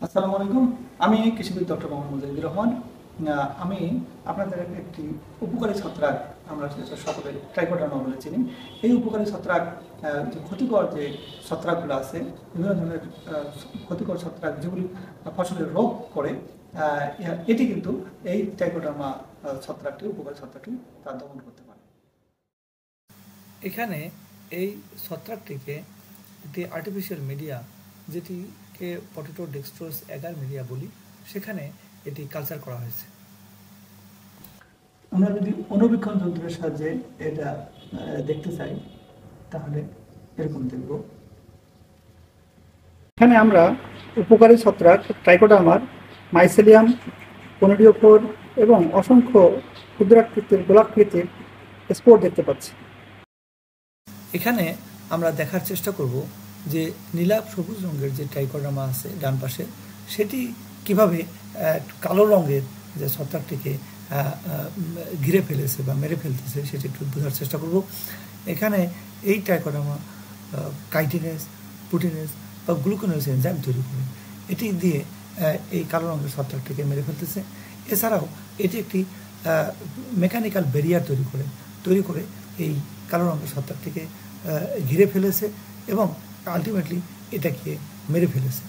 আসসালামু আলাইকুম। আমি কৃষিবিদ ডক্টর মোহাম্মদ মুজাহিদুর রহমান। আমি আপনাদের একটি উপকারী ছত্রাক, আমরা সেটা সকলে ট্রাইকোডার্মা বলে চিনি। এই উপকারী ছত্রাক যে ক্ষতিকর যে ছত্রাকগুলো আছে, বিভিন্ন ধরনের ক্ষতিকর ছত্রাক যেগুলি ফসলের রোগ করে, এটি কিন্তু এই ট্রাইকোডার্মা ছত্রাকটি, উপকারী ছত্রাকটি তা দমন করতে পারে। এখানে এই ছত্রাকটিকে একটি আর্টিফিশিয়াল মিডিয়া, যেটিকে পটেটো ডেক্সট্রোজ অ্যাগার মিডিয়া বলি, সেখানে এটি কালচার করা হয়েছে। আমরা যদি অনুবীক্ষণ যন্ত্রের সাহায্যে এটা দেখতে চাই তাহলে এরকম দেখব। এখানে আমরা উপকারী ছত্রাক ট্রাইকোডার্মার মাইসেলিয়াম, কনিডিওফোর এবং অসংখ্য ক্ষুদ্রাকৃতির গোলাকৃতির স্পোর দেখতে পাচ্ছি। এখানে আমরা দেখার চেষ্টা করব যে নীলাভ সবুজ রঙের যে ট্রাইকোডার্মা আছে ডান পাশে, সেটি কিভাবে কালো রঙের যে ছত্রাকটিকে ঘিরে ফেলেছে বা মেরে ফেলতেছে সেটি একটু বোঝার চেষ্টা করব। এখানে এই ট্রাইকোডার্মা কাইটিনেস, প্রোটিনেস বা গ্লুকোনেস এনজাইম তৈরি করে, এটি দিয়ে এই কালো রঙের ছত্রাকটিকে মেরে ফেলতেছে। এছাড়াও এটি একটি মেকানিক্যাল ব্যারিয়ার তৈরি করে এই কালো রঙের ছত্রাকটিকে ঘিরে ফেলেছে এবং আলটিমেটলি এটাকে মেরে ফেলেছে।